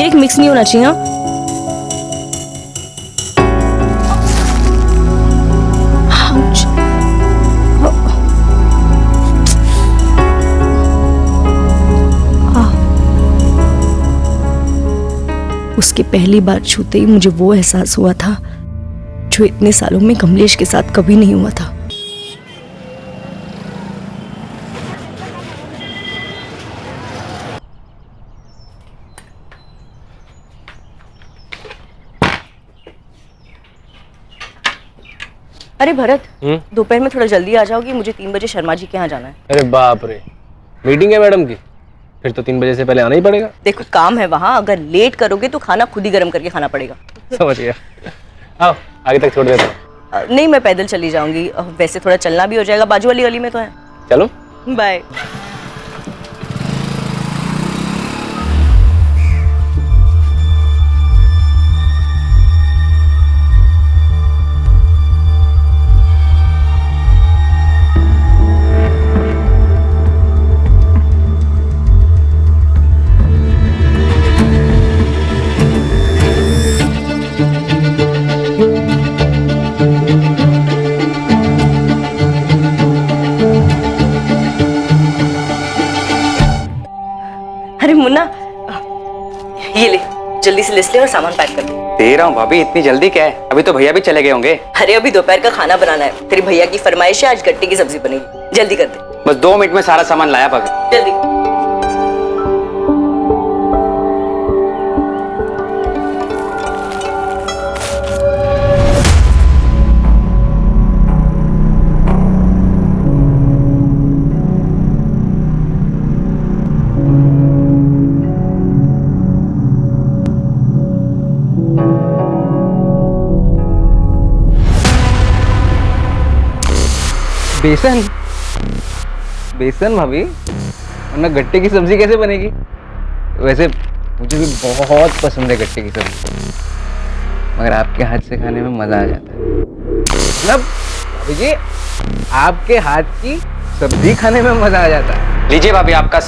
Direct mix नहीं होना चाहिए। हाँ? उसके पहली बार छूते ही मुझे वो एहसास हुआ था जो इतने सालों में कमलेश के साथ कभी नहीं हुआ था। अरे भरत, दोपहर में थोड़ा जल्दी आ जाओगी, मुझे 3 बजे शर्मा जी के यहाँ जाना है। अरे बाप रे, मीटिंग है मैडम की, फिर तो 3 बजे से पहले आना ही पड़ेगा। देखो काम है वहाँ, अगर लेट करोगे तो खाना खुद ही गर्म करके खाना पड़ेगा। समझ गया। आओ आगे तक छोड़ देता हूँ। नहीं, मैं पैदल चली जाऊंगी, वैसे थोड़ा चलना भी हो जाएगा, बाजू वाली गली में तो है। चलो बाय। अरे मुन्ना, ये ले, जल्दी से लिस्ट ले और सामान पैक कर दे रहा हूँ भाभी, इतनी जल्दी क्या है, अभी तो भैया भी चले गए होंगे। अरे अभी दोपहर का खाना बनाना है, तेरे भैया की फरमाइश है, आज गट्टे की सब्जी बनेगी, जल्दी कर दे। बस 2 मिनट में सारा सामान लाया भाभी। जल्दी। बेसन बेसन भाभी, वरना गट्टे की सब्जी कैसे बनेगी? वैसे मुझे भी बहुत पसंद है गट्टे की सब्जी, मगर आपके हाथ से खाने में मजा आ जाता है। मतलब भाभी जी, आपके हाथ की सब्जी खाने में मजा आ जाता है। लीजिए भाभी आपका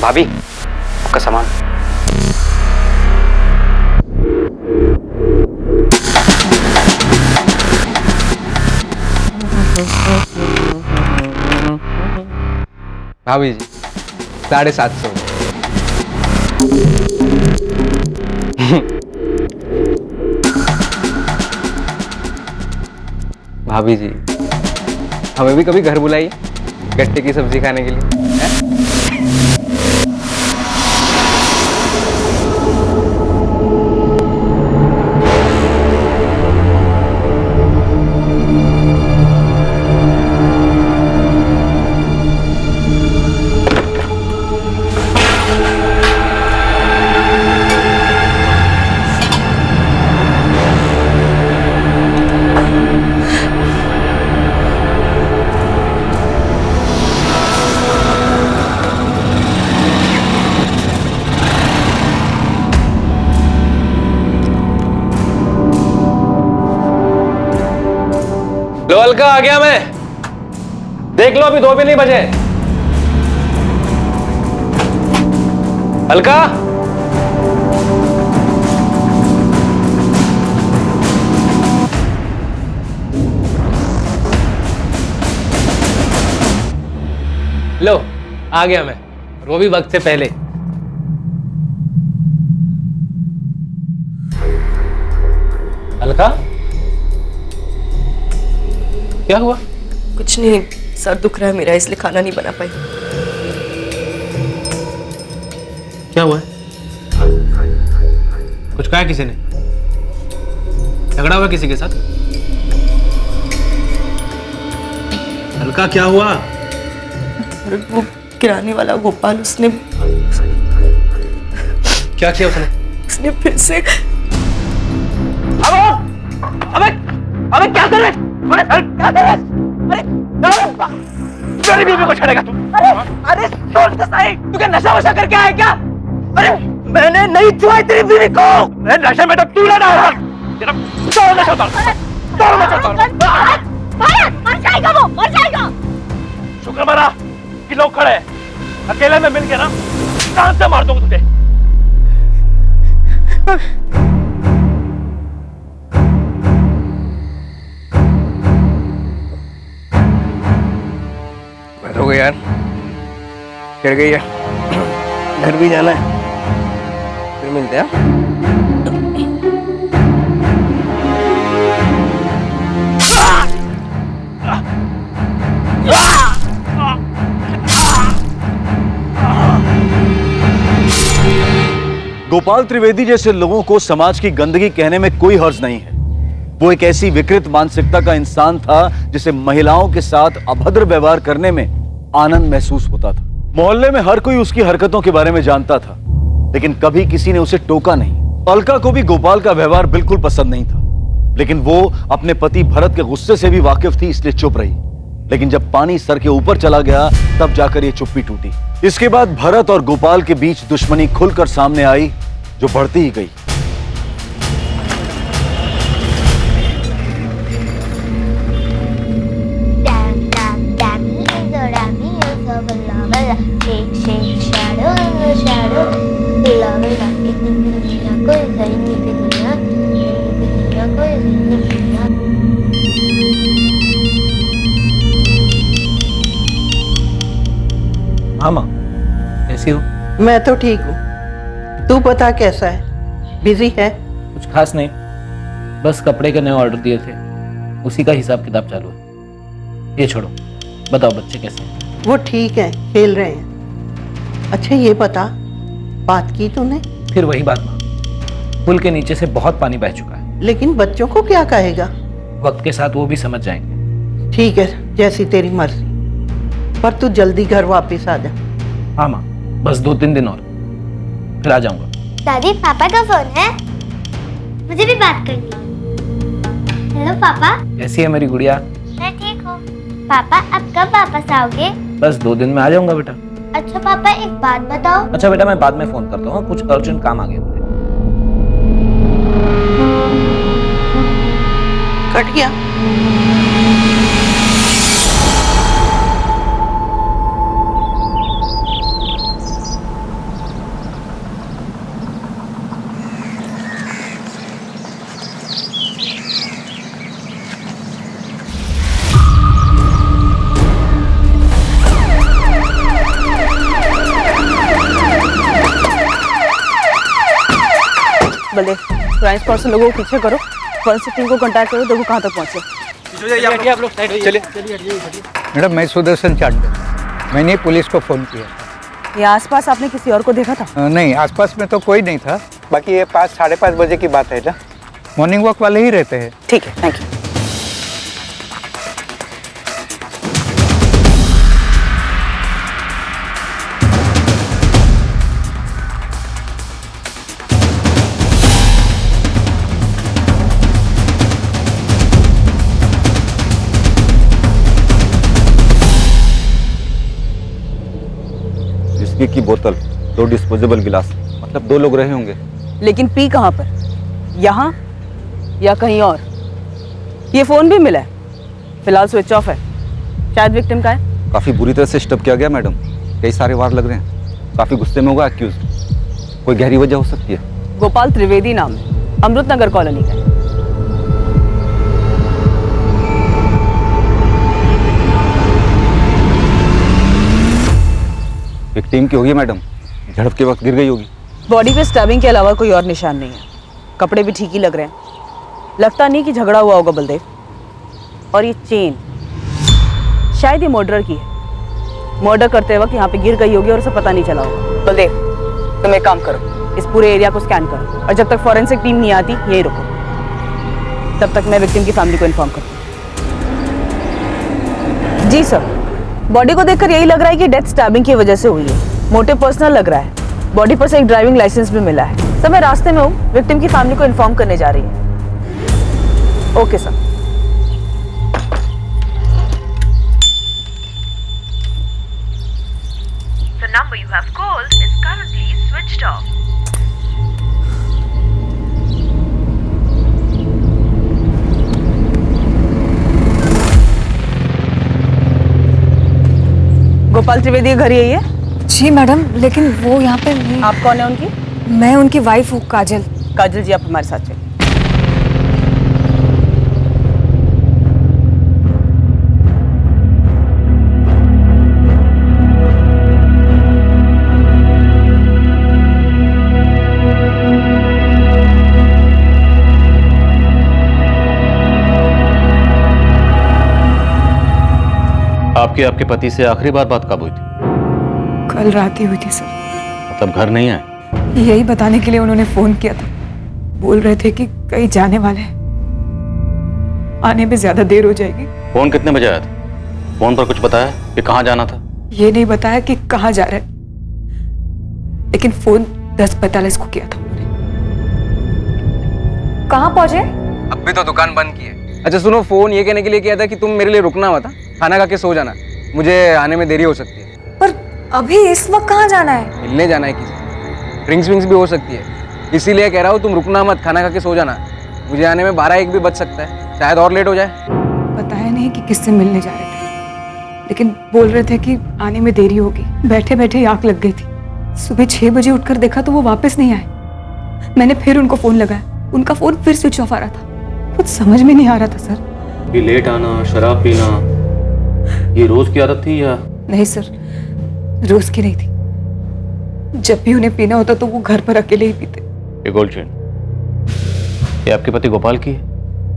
भाभी आपका सामान। भाभी जी 750। भाभी जी हमें भी कभी घर बुलाइए गट्टे की सब्जी खाने के लिए, है? लो अलका, आ गया मैं, देख लो अभी 2 भी नहीं बजे। अलका, लो आ गया मैं, वो भी वक्त से पहले। अलका क्या हुआ? कुछ नहीं, सर दुख रहा है मेरा, इसलिए खाना नहीं बना पाई। क्या हुआ है? कुछ कहा किसी ने? झगड़ा हुआ किसी के साथ? अलका क्या हुआ? और वो किराने वाला गोपाल, उसने क्या किया उसने? उसने फिर से। अबे क्या कर रहे? क्या कर रहे? अरे मेरी बीवी को छेड़ेगा तू? अरे सुन तो सही, तू क्या नशा वशा करके आया क्या? अरे मैंने नहीं छुआ तेरी बीवी को, मैं नशे में तो तू ना डाला। चलो नशा उतार, चलो नशा उतार। भाई मर जाएगा, वो मर जाएगा। शुक्र मना कि लोग खड़े हैं, अकेले में मिल के ना जान से मार दूंगा तुझे। बस हो गया यार, चढ़ गई है, घर भी जाना है, फिर मिलते हैं। गोपाल त्रिवेदी जैसे लोगों को समाज की गंदगी कहने में कोई हर्ज नहीं है। वो एक ऐसी विकृत मानसिकता का इंसान था जिसे महिलाओं के साथ अभद्र व्यवहार करने में आनंद महसूस होता था। मोहल्ले में हर कोई उसकी हरकतों के बारे में जानता था, लेकिन कभी किसी ने उसे टोका नहीं। अलका को भी गोपाल का व्यवहार बिल्कुल पसंद नहीं था, लेकिन वो अपने पति भरत के गुस्से से भी वाकिफ थी, इसलिए चुप रही। लेकिन जब पानी सर के ऊपर चला गया तब जाकर ये चुप्पी टूटी। इसके बाद भरत और गोपाल के बीच दुश्मनी खुलकर सामने आई, जो बढ़ती ही गई। हाँ माँ, कैसी हो? मैं तो ठीक हूँ, तू बता कैसा है? बिजी है? कुछ खास नहीं, बस कपड़े के नए ऑर्डर दिए थे, उसी का हिसाब किताब चालू है। ये छोड़ो, बताओ बच्चे कैसे हैं? वो ठीक है, खेल रहे हैं। अच्छा ये बता, बात की तूने? फिर वही बात माँ, पुल के नीचे से बहुत पानी बह चुका है। लेकिन बच्चों को क्या कहेगा? वक्त के साथ वो भी समझ जाएंगे। ठीक है, जैसी तेरी मर्जी, पर तू जल्दी घर वापस आ जा। हाँ माँ, बस 2-3 दिन और, फिर आ जाऊंगा। दादी, पापा का फोन है, मुझे भी बात करनी है। हेलो पापा। कैसी है मेरी गुड़िया? मैं ठीक हूँ। पापा अब कब वापस आओगे? बस 2 दिन में आ जाऊंगा बेटा। अच्छा पापा, एक बात बताओ। अच्छा बेटा, मैं बाद में फोन करता हूँ, कुछ अर्जेंट काम आ गया मुझे। कट गया। बल्ले, क्राइम स्पॉट से लोगों को पीछे करो, फॉरेंसिक टीम को कांटेक्ट करो, देखो कहाँ तक पहुँचे। मैडम, मैं सुदर्शन चांडे, मैंने पुलिस को फ़ोन किया। ये आसपास आपने किसी और को देखा था? नहीं, आसपास में तो कोई नहीं था। बाकी ये 5-5:30 बजे की बात है ना, मॉर्निंग वॉक वाले ही रहते हैं। ठीक है, थैंक यू। विस्की की बोतल, 2 डिस्पोजेबल गिलास, मतलब 2 लोग रहे होंगे। लेकिन पी कहाँ पर? यहाँ या कहीं और? ये फोन भी मिला है, फिलहाल स्विच ऑफ है, शायद विक्टिम का है। काफी बुरी तरह से स्टब किया गया मैडम, कई सारे वार लग रहे हैं, काफी गुस्से में होगा एक्यूज। कोई गहरी वजह हो सकती है। गोपाल त्रिवेदी नाम है, अमृत नगर कॉलोनी का है। विक्टिम की होगी मैडम, झड़प के वक्त गिर गई होगी। बॉडी पे स्टैबिंग के अलावा कोई और निशान नहीं है, कपड़े भी ठीक ही लग रहे हैं, लगता नहीं कि झगड़ा हुआ होगा बलदेव। और ये चेन शायद ये मर्डर की है, मर्डर करते वक्त यहाँ पे गिर गई होगी और उसे पता नहीं चला होगा। बलदेव, तुम एक काम करो, इस पूरे एरिया को स्कैन करो, और जब तक फॉरेंसिक टीम नहीं आती यही रुको, तब तक मैं विक्टिम की फैमिली को इन्फॉर्म करती हूँ। जी सर, बॉडी को देखकर यही लग रहा है कि डेथ स्टैबिंग की वजह से हुई है, मोटिव पर्सनल लग रहा है। बॉडी पर से एक ड्राइविंग लाइसेंस भी मिला है। सर मैं रास्ते में हूँ, विक्टिम की फैमिली को इन्फॉर्म करने जा रही है। Okay sir. The number you have called is currently switched off. Gopal Trivedi घर यही है? जी मैडम, लेकिन वो यहाँ पे नहीं। आप कौन है उनकी? मैं उनकी वाइफ हूँ, काजल। काजल जी, आप हमारे साथ चलिए। आपके पति से आखिरी बार बात कब हुई थी? कल रात ही हुई थी सर। मतलब घर नहीं आए? यही बताने के लिए उन्होंने फोन किया था। बोल रहे थे कि कहीं जाने वाले हैं, आने में ज्यादा देर हो जाएगी। फोन कितने बजे आया था? फोन पर कुछ बताया कि कहाँ जाना था? ये नहीं बताया कि कहाँ जा रहे, लेकिन फोन 10:45 को किया था उन्होंने। कहाँ पहुंचे? अब भी तो दुकान बंद की है। अच्छा सुनो, फोन ये कहने के लिए किया था कि तुम मेरे लिए रुकना मत, खाना खा के सो जाना, मुझे आने में देरी हो सकती है। पर अभी इस वक्त कहाँ जाना है? मिलने जाना है किसी, ड्रिंक्स विंक्स भी हो सकती है, इसीलिए कह रहा हूँ तुम रुकना मत, खाना खा के सो जाना। मुझे आने में 12-1 भी बच सकता है, शायद और लेट हो जाए। बताया नहीं कि किससे मिलने जा रहे थे, लेकिन बोल रहे थे कि आने में देरी होगी। बैठे बैठे आंख लग गई थी। सुबह 6 बजे उठकर देखा तो वो वापस नहीं आए। मैंने फिर उनको फोन लगाया, उनका फोन फिर स्विच ऑफ आ रहा था। कुछ समझ में नहीं आ रहा था सर। ये लेट आना, शराब पीना, ये रोज की आदत थी या? नहीं सर, रोज की नहीं थी। जब भी उन्हें पीना होता तो वो घर पर अकेले ही पीते। ये गोल्ड चेन, ये आपके पति गोपाल की है?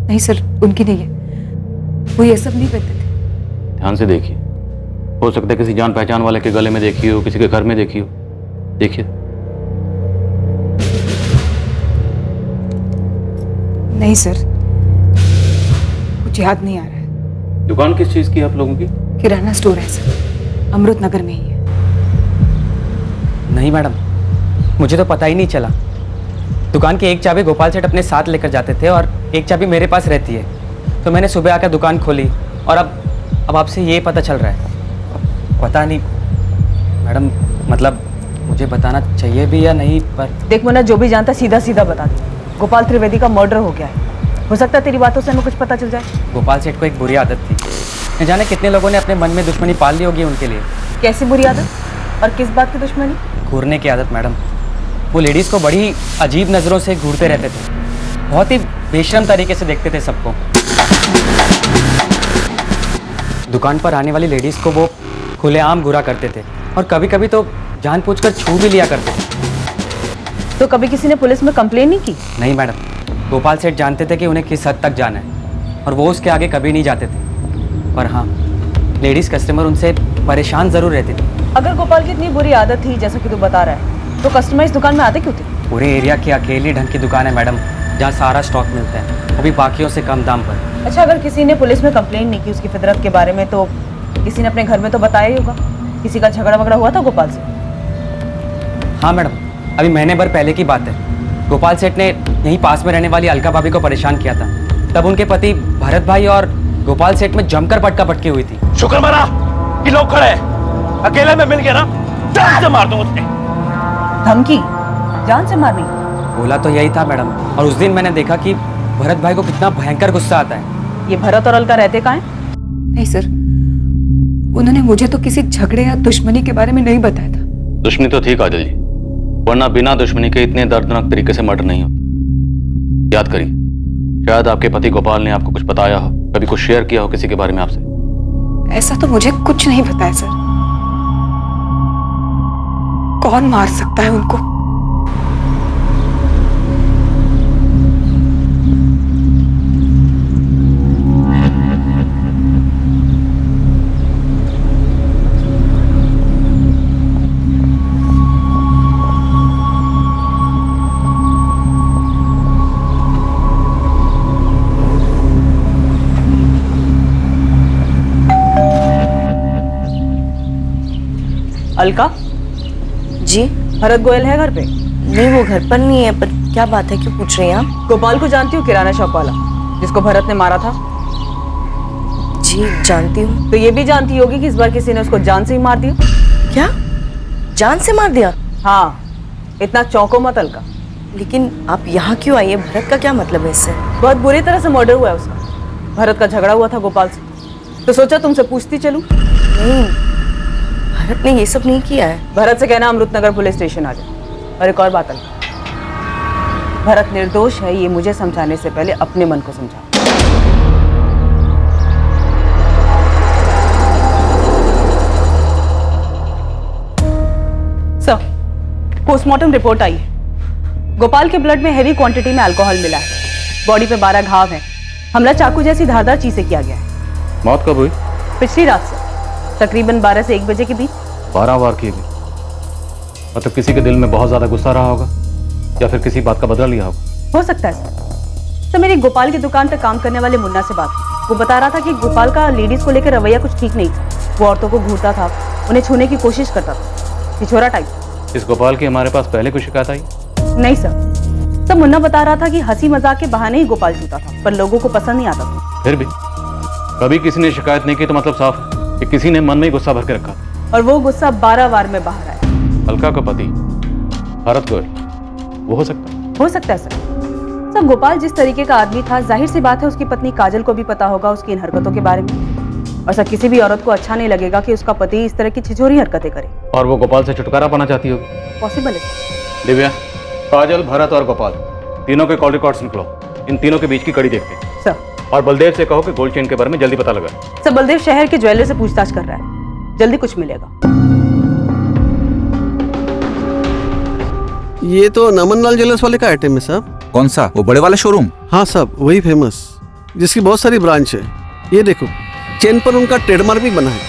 नहीं सर, उनकी नहीं है। वो ये सब नहीं करते थे। ध्यान से देखिए, हो सकता है किसी जान पहचान वाले के गले में देखी हो, किसी के घर में देखी हो। देखिए। नहीं सर, कुछ याद नहीं आ रहा है। दुकान किस चीज की है आप लोगों की? किराना स्टोर है सर, अमृत नगर में ही है। नहीं मैडम, मुझे तो पता ही नहीं चला। दुकान की एक चाबी गोपाल सेठ अपने साथ लेकर जाते थे और एक चाबी मेरे पास रहती है। तो मैंने सुबह आकर दुकान खोली और अब आपसे ये पता चल रहा है। पता नहीं मैडम, मतलब मुझे बताना चाहिए भी या नहीं, पर देख मुन्ना, जो भी जानता सीधा सीधा बता दे। गोपाल त्रिवेदी का मर्डर हो गया है। हो सकता है तेरी बातों से हमें कुछ पता चल जाए। गोपाल सेठ को एक बुरी आदत थी। न जाने कितने लोगों ने अपने मन में दुश्मनी पाल ली होगी उनके लिए। कैसी बुरी आदत और किस बात की दुश्मनी? घूरने की आदत मैडम। वो लेडीज़ को बड़ी अजीब नज़रों से घूरते रहते थे। बहुत ही बेशर्म तरीके से देखते थे सबको। दुकान पर आने वाली लेडीज़ को वो खुलेआम घूरा करते थे और कभी कभी तो जानबूझकर छू भी लिया करते थे। तो कभी किसी ने पुलिस में कंप्लेन नहीं की? नहीं मैडम, गोपाल सेठ जानते थे कि उन्हें किस हद तक जाना है और वो उसके आगे कभी नहीं जाते थे। पर हाँ, लेडीज़ कस्टमर उनसे परेशान ज़रूर रहती थी। अगर गोपाल की इतनी बुरी आदत थी जैसा कि तू बता रहा है, तो कस्टमर इस दुकान में आते क्यों थे? पूरे एरिया की अकेली ढंग की दुकान है मैडम, जहाँ सारा स्टॉक मिलता है, वो भी बाकियों से कम दाम पर। अच्छा, अगर किसी ने पुलिस में कंप्लेन नहीं की उसकी फितरत के बारे में, तो किसी ने अपने घर में तो बताया ही होगा। किसी का झगड़ा वगड़ा हुआ था गोपाल से? हाँ मैडम, अभी महीने भर पहले की बात है। गोपाल सेठ ने यहीं पास में रहने वाली अलका भाभी को परेशान किया था। तब उनके पति भरत भाई और गोपाल सेठ में जमकर पटका पटकी हुई थी। शुक्र मना कि लोग खड़े हैं। अकेले में मिल गया ना, जान से मार दूं उसने। धमकी? जान से मारनी? बोला तो यही था मैडम। और उस दिन मैंने देखा कि भरत भाई को कितना भयंकर गुस्सा आता है। ये भरत और अलका रहते कहाँ हैं? नहीं सर, उन्होंने मुझे तो किसी झगड़े या दुश्मनी के बारे में नहीं बताया था। दुश्मनी तो थी काजल जी, वरना बिना दुश्मनी के इतने दर्दनाक तरीके से मर्डर नहीं होता। याद करिए, शायद आपके पति गोपाल ने आपको कुछ बताया हो, कभी कुछ शेयर किया हो किसी के बारे में आपसे। ऐसा तो मुझे कुछ नहीं बताया सर। कौन मार सकता है उनको? अलका जी? भरत गोयल है घर पे? नहीं, वो घर पर नहीं है। पर क्या बात है, क्यों पूछ रही हैं आप? गोपाल को जानती हूँ, किराना शॉप वाला जिसको भरत ने मारा था? जी जानती हूँ। तो ये भी जानती होगी कि इस बार किसी ने उसको जान से ही मार दिया। क्या? जान से मार दिया? हाँ, इतना चौंको मत अलका। लेकिन आप यहाँ क्यों आई है? भरत का क्या मतलब है इससे? बहुत बुरी तरह से मर्डर हुआ है उसका। भरत का झगड़ा हुआ था गोपाल से, तो सोचा तुमसे पूछती चलूं। नहीं, भरत ने ये सब नहीं किया है। भरत से कहना अमृतनगर पुलिस स्टेशन आ जाए। और एक और बात अलका, भरत निर्दोष है ये मुझे समझाने से पहले अपने मन को समझा। सर, पोस्टमार्टम रिपोर्ट आई है। गोपाल के ब्लड में हेवी क्वांटिटी में अल्कोहल मिला है। बॉडी पे 12 घाव हैं। हमला चाकू जैसी धारदार चीज से किया गया है। मौत कब हुई? पिछली रात से तकरीबन 12 से 1 बजे के बीच। 12 वार किए गए। मतलब किसी के दिल में बहुत ज्यादा गुस्सा रहा होगा या फिर किसी बात का बदला लिया होगा। हो सकता है सर। सर, मेरी गोपाल की दुकान पर काम करने वाले मुन्ना से बात हुई। वो बता रहा था कि गोपाल का लेडीज को लेकर रवैया कुछ ठीक नहीं था। वो औरतों को घूरता था, उन्हें छूने की कोशिश करता था, छिछोरा टाइप। इस गोपाल की हमारे पास पहले कोई शिकायत आई? नहीं सर, मुन्ना बता रहा था कि हंसी मजाक के बहाने ही गोपाल छूता था, पर लोगों को पसंद नहीं आता था। फिर भी कभी किसी ने शिकायत नहीं की तो मतलब साफ है कि किसी ने मन में ही गुस्सा भर के रखा। और वो गुस्सा 12 वार में बाहर आया। अलका का पति भरत गोयल, वो हो सकता है? हो सकता है सर। गोपाल जिस तरीके का आदमी था, जाहिर सी बात है उसकी पत्नी काजल को भी पता होगा उसकी इन हरकतों के बारे में। और सर, किसी भी औरत को अच्छा नहीं लगेगा कि उसका पति इस तरह की छिछोरी हरकतें करे। और वो गोपाल से छुटकारा पाना चाहती होगी। पॉसिबल है सर। दिव्या, काजल, भरत और गोपाल तीनों के कॉल रिकॉर्ड्स निकलो। इन तीनों के बीच की कड़ी देखते हैं सर। और बलदेव से कहो कि गोल्ड चेन के बारे में जल्दी पता लगा। सर, बलदेव शहर के ज्वेलर से पूछताछ कर रहा है, जल्दी कुछ मिलेगा। ये तो नमन लाल ज्वेलर्स वाले का आइटम है साहब। कौन सा? वो बड़े वाला शोरूम? हाँ साहब, वही फेमस, जिसकी बहुत सारी ब्रांच है। ये देखो, चेन पर उनका ट्रेडमार्क भी बना है।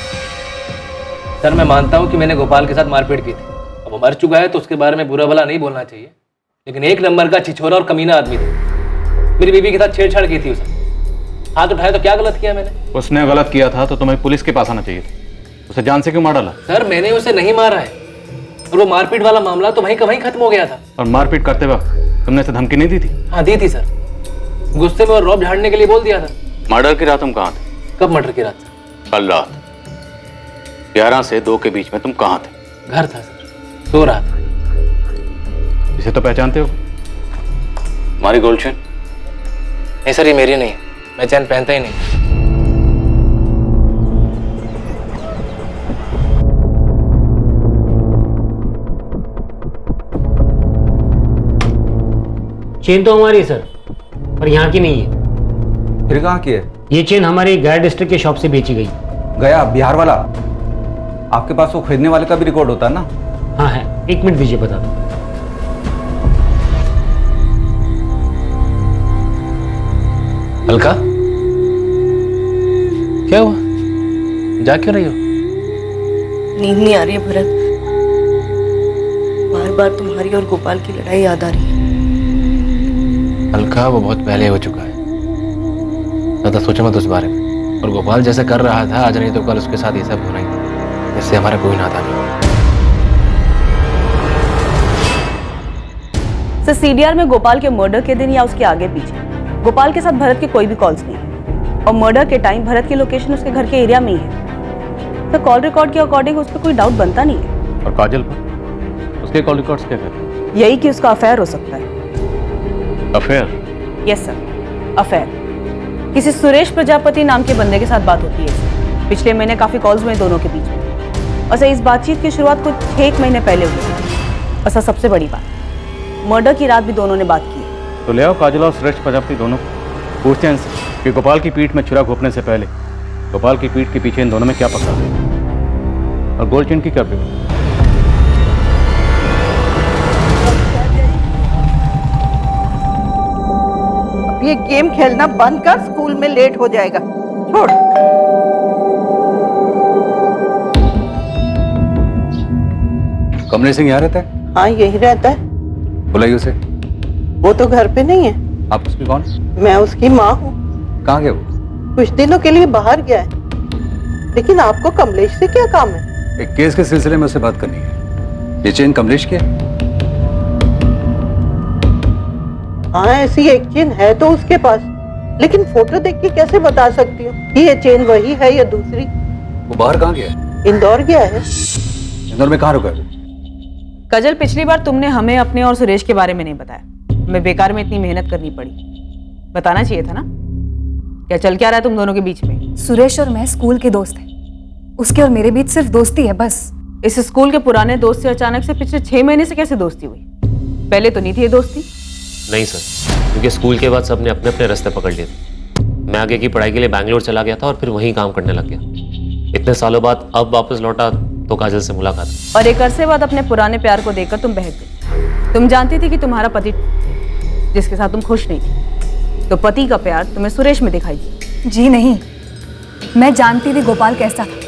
सर, मैं मानता हूँ कि मैंने गोपाल के साथ मारपीट की थी। अब वो मर चुका है तो उसके बारे में बुरा भला नहीं बोलना चाहिए, लेकिन एक नंबर का छिछोरा और कमीना आदमी था। मेरी बीवी के साथ छेड़छाड़ की थी उसने। हाथ उठाया तो क्या गलत किया मैंने? उसने गलत किया था तो तुम्हें पुलिस के पास आना चाहिए था। उसे जान से क्यों मार डाला? सर, मैंने उसे नहीं मारा है, और वो मारपीट वाला मामला तो वहीं का वहीं खत्म हो गया था। और मारपीट करते वक्त तुमने उसे धमकी नहीं दी थी? हाँ, दी थी सर। गुस्से में और रौब झाड़ने के लिए बोल दिया था। मर्डर की रात तुम कहाँ थे? कब मर्डर की रात? कल रात 11 से 2 के बीच में तुम कहाँ थे? घर था सर, सो रहा था। इसे तो पहचानते हो? हमारी गोल्ड चेन? नहीं सर, ये मेरी नहीं है, मैं चैन पहनता ही नहीं। चेन तो हमारी है सर, पर यहाँ की नहीं है। फिर कहाँ की है? ये चेन हमारी गया डिस्ट्रिक्ट के शॉप से बेची गई। गया बिहार वाला? आपके पास वो खरीदने वाले का भी रिकॉर्ड होता है ना? हाँ है, 1 मिनट दीजिए, बता दो। अलका, क्या हुआ? जा क्यों रही हो? नींद नहीं आ रही है भरत। बार बार तुम्हारी और गोपाल की लड़ाई याद आ रही है। अलका, वो बहुत पहले हो चुका है, ज्यादा सोचो मत उस बारे में। और गोपाल जैसा कर रहा था आज नहीं तो कल उसके साथ ये सब होना ही था। इससे हमारा कोई नाता नहीं। सर, सीडीआर में गोपाल के मर्डर के दिन या उसके आगे पीछे गोपाल के साथ भरत के कोई भी कॉल्स नहीं है। और मर्डर के टाइम भरत की लोकेशन उसके घर के एरिया में ही है। सर, कॉल रिकॉर्ड के अकॉर्डिंग उस पर कोई डाउट बनता नहीं है। और काजल पर उसके कॉल रिकॉर्ड्स क्या कहते हैं? यही कि उसका अफेयर हो सकता है। अफेयर? Yes sir, affair. किसी सुरेश प्रजापति नाम के बंदे के साथ बात होती है। पिछले महीने काफी कॉल्स हुए दोनों के बीच में। और सर, इस बातचीत की शुरुआत कुछ 6 महीने पहले हुई थी। और सर, सबसे बड़ी बात, मर्डर की रात भी दोनों ने बात की। तो ले आओ काजल और सुरेश प्रजापति दोनों को, पूछते हैं इनसे कि गोपाल की पीठ में छुरा घोंपने से पहले गोपाल की पीठ के पीछे इन दोनों में क्या पकड़ा है और गोल्ड चेन की क्या पेपर। अब ये गेम खेलना बंद कर, स्कूल में लेट हो जाएगा। छोड़। कमलेश सिंह यहाँ रहता है? हाँ, यही रहता है। बुलाइए उसे। वो तो घर पे नहीं है। आप उसकी कौन? मैं उसकी माँ हूँ। कहाँ गया वो? कुछ दिनों के लिए बाहर गया है। लेकिन आपको कमलेश से क्या काम है? एक केस के सिलसिले में उससे बात करनी है। ये चेन कमलेश की है? हाँ, ऐसी एक चेन है तो उसके पास, लेकिन फोटो देख के कैसे बता सकती हूँ कि ये चेन वही है या दूसरी। वो बाहर कहाँ गया? इंदौर गया है। इंदौर में कहाँ रुका? काजल, पिछली बार तुमने हमें अपने और सुरेश के बारे में नहीं बताया। हमें बेकार में इतनी मेहनत करनी पड़ी। बताना चाहिए था ना। क्या चल क्या रहा है तुम दोनों के बीच में? सुरेश और मैं स्कूल के दोस्त हैं। उसके और मेरे बीच सिर्फ दोस्ती है बस। इस स्कूल के पुराने दोस्त से अचानक से पिछले 6 महीने से कैसे दोस्ती हुई? पहले तो नहीं थी ये दोस्ती। नहीं सर, क्योंकि स्कूल के बाद सबने अपने अपने रास्ते पकड़ लिए थे। मैं आगे की पढ़ाई के लिए बैंगलोर चला गया था और फिर वहीं काम करने लग गया। इतने सालों बाद अब वापस लौटा तो काजल से मुलाकात। और एक अरसे बाद अपने पुराने प्यार को देखकर तुम बहक गई। तुम जानती थी कि तुम्हारा पति जिसके साथ तुम खुश नहीं थी, तो पति का प्यार तुम्हें सुरेश में दिखाई दी। जी नहीं, मैं जानती थी गोपाल कैसा था।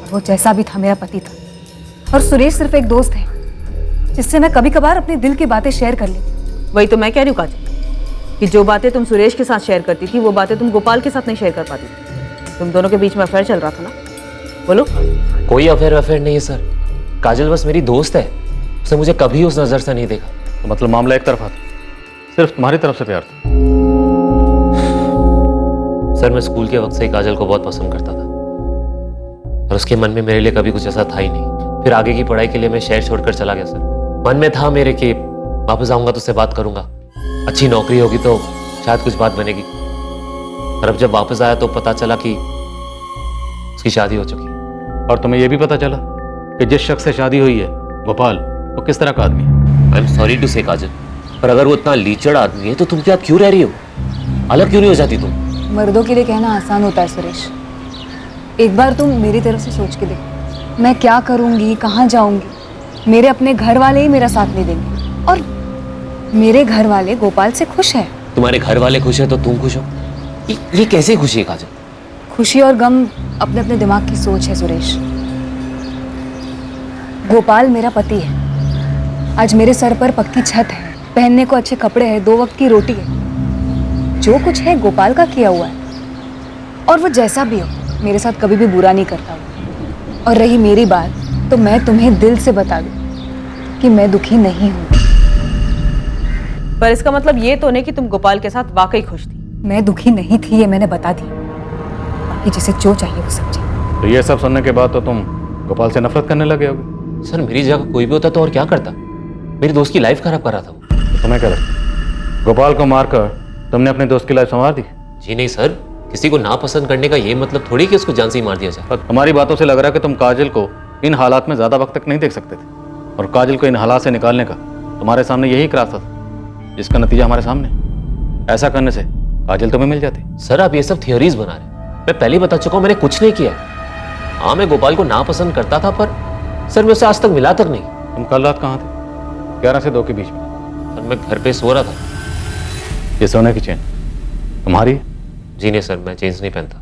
वो जैसा भी था मेरा पति था, और सुरेश सिर्फ एक दोस्त है जिससे मैं कभी कभार अपने दिल की बातें शेयर कर लेती। वही तो मैं कह रही हूँ काजल, कि जो बातें तुम सुरेश के साथ शेयर करती थी वो बातें तुम गोपाल के साथ नहीं शेयर कर पाती थी। तुम दोनों के बीच में अफेयर चल रहा था ना? बोलो। कोई अफेयर नहीं है सर, काजल बस मेरी दोस्त है। उसने मुझे कभी उस नजर से नहीं देखा। तो मतलब मामला एक तरफा था, सिर्फ तुम्हारी तरफ से प्यार था? सर मैं स्कूल के वक्त से ही काजल को बहुत पसंद करता था और उसके मन में मेरे लिए कभी कुछ ऐसा था ही नहीं। फिर आगे की पढ़ाई के लिए मैं शहर छोड़कर चला गया सर। मन में था मेरे कि वापस आऊंगा तो उससे बात करूंगा, अच्छी नौकरी होगी तो शायद कुछ बात बनेगी। और अब जब वापस आया तो पता चला कि उसकी शादी हो चुकी। और तुम्हें यह भी पता चला कि जिस शख्स से शादी हुई है गोपाल, वो किस तरह का आदमी है? आई एम सॉरी टू से काजल, पर अगर वो इतना लीचड़ आदमी है तो तुम क्या क्यों रह रही हो? अलग क्यों नहीं हो जाती तुम? मर्दों के लिए कहना आसान होता है सुरेश। एक बार तुम मेरी तरफ से सोच के देखो, मैं क्या करूंगी, कहाँ जाऊंगी। मेरे अपने घर वाले ही मेरा साथ नहीं देंगे, और मेरे घर वाले गोपाल से खुश हैं। तुम्हारे घर वाले खुश हैं तो तुम खुश हो? ये कैसे खुशी है काजल? खुशी और गम अपने अपने दिमाग की सोच है सुरेश। गोपाल मेरा पति है। आज मेरे सर पर पक्की छत है, पहनने को अच्छे कपड़े हैं, 2 वक्त की रोटी है। जो कुछ है गोपाल का किया हुआ है, और वो जैसा भी हो मेरे साथ कभी भी बुरा नहीं करता। और रही मेरी बात, तो मैं तुम्हें दिल से बता दूं कि मैं दुखी नहीं हूं। पर इसका मतलब ये तो नहीं कि तुम गोपाल के साथ वाकई खुश थी। मैं दुखी नहीं थी, ये मैंने बता दी। बाकी जिसे जो चाहिए वो समझे। तो ये सब सुनने के बाद तो तुम गोपाल से नफरत करने लगे होगे? सर मेरी जगह कोई भी होता तो और क्या करता? मेरी दोस्त की लाइफ खराब कर रहा था वो। तो तुम्हें क्या लगता, गोपाल को मारकर तुमने अपने दोस्त की लाइफ संवार दी? जी नहीं सर, किसी को नापसंद करने का ये मतलब थोड़ी कि उसको जान से ही मार दिया जाए। तुम्हारी बातों से लग रहा है कि तुम काजल को इन हालात में ज्यादा वक्त तक नहीं देख सकते थे, और काजल को इन हालात से निकालने का तुम्हारे सामने यही एक रास्ता था, जिसका नतीजा हमारे सामने। ऐसा करने से काजल तुम्हें मिल जाती। सर आप ये सब थियोरीज बना रहे। मैं पहले बता चुका हूँ, मैंने कुछ नहीं किया। हाँ मैं गोपाल को नापसंद करता था, पर सर मैं उससे आज तक मिला तक नहीं। तुम कल रात कहाँ थे? 11 से 2 के बीच में। सर मैं घर पे सो रहा था। ये सोने की चेन तुम्हारी है? जी नहीं सर, मैं चेन्स नहीं पहनता।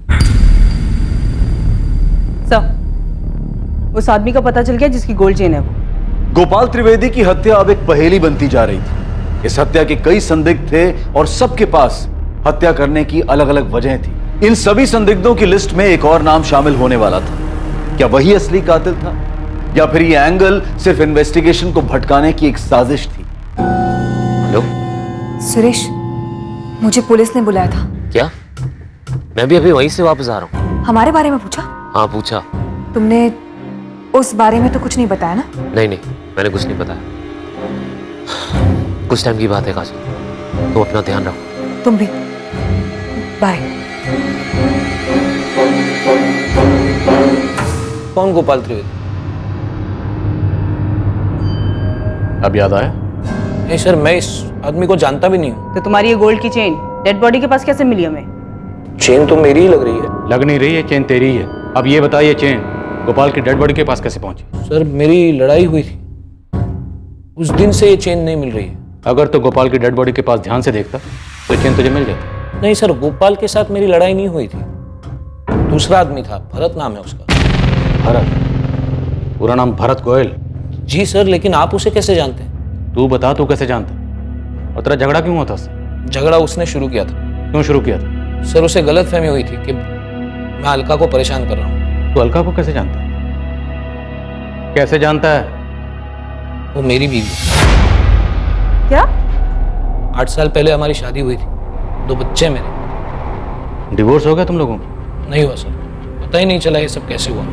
सर उस आदमी का पता चल गया जिसकी गोल्ड चेन है वो। गोपाल त्रिवेदी की हत्या अब एक पहेली बनती जा रही थी। इस हत्या के कई संदिग्ध थे और सबके पास हत्या करने की अलग अलग वजह थी। इन सभी संदिग्धों की लिस्ट में एक और नाम शामिल होने वाला था। क्या वही असली कातिल था, या फिर ये एंगल सिर्फ इन्वेस्टिगेशन को भटकाने की एक साजिश थी? हेलो सुरेश, मुझे पुलिस ने बुलाया था। क्या? मैं भी अभी वहीं से वापस आ रहा हूँ। हमारे बारे में पूछा? हाँ पूछा। तुमने उस बारे में तो कुछ नहीं बताया ना? नहीं मैंने कुछ नहीं बताया। कुछ टाइम की बात है काजल, तो अपना ध्यान रखो। तुम भी। बाय। कौन गोपाल त्रिवेदी? अब याद आया? नहीं सर, मैं इस आदमी को जानता भी नहीं हूँ। तो तुम्हारी ये गोल्ड की चेन डेड बॉडी के पास कैसे मिली हमें? चेन तो मेरी ही लग रही है। लग नहीं रही है, चेन तेरी ही है। अब ये बताइए, चेन गोपाल की डेड बॉडी के पास कैसे पहुंची? सर मेरी लड़ाई हुई थी, उस दिन से ये चेन नहीं मिल रही है। अगर तो गोपाल की डेड बॉडी के पास ध्यान से देखता तो चेन तुझे मिल जाती। नहीं सर, गोपाल के साथ मेरी लड़ाई नहीं हुई थी। दूसरा आदमी था, भरत नाम है उसका। भरत? पूरा नाम भरत गोयल? जी सर, लेकिन आप उसे कैसे जानते हैं? तू बता, तू कैसे जानता? और तेरा झगड़ा क्यों हुआ था उससे? झगड़ा उसने शुरू किया था। क्यों शुरू किया था? सर उसे गलतफहमी हुई थी कि मैं अलका को परेशान कर रहा हूँ। तू अलका को कैसे जानता है? कैसे जानता है? वो मेरी बीवी। क्या? 8 साल पहले हमारी शादी हुई थी, 2 बच्चे मेरे। डिवोर्स हो गया तुम लोगों को? नहीं हुआ सर, पता ही नहीं चला ये सब कैसे हुआ।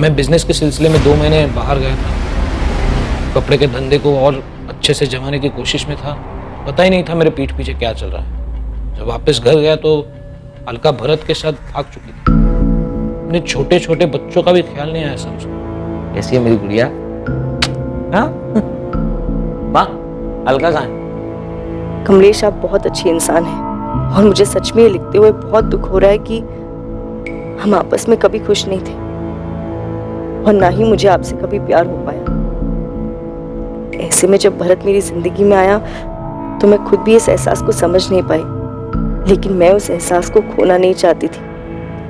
मैं बिजनेस के सिलसिले में 2 महीने बाहर गया था, कपड़े के धंधे को और अच्छे से जमाने की कोशिश में था। पता ही नहीं था मेरे पीठ पीछे क्या चल रहा है। जब वापस घर गया तो अलका भरत के साथ भाग चुकी थी। अपने छोटे छोटे बच्चों का भी ख्याल नहीं आया सर उसको। कैसी है मेरी गुड़िया? हाँ माँ, अलका कहाँ है? कमलेश, आप बहुत अच्छे इंसान हैं और मुझे सच में ये लिखते हुए बहुत दुख हो रहा है कि हम आपस में कभी खुश नहीं थे और ना ही मुझे आपसे कभी प्यार हो पाया। ऐसे में जब भरत मेरी जिंदगी में आया तो मैं खुद भी इस एहसास को समझ नहीं पाई, लेकिन मैं उस एहसास को खोना नहीं चाहती थी,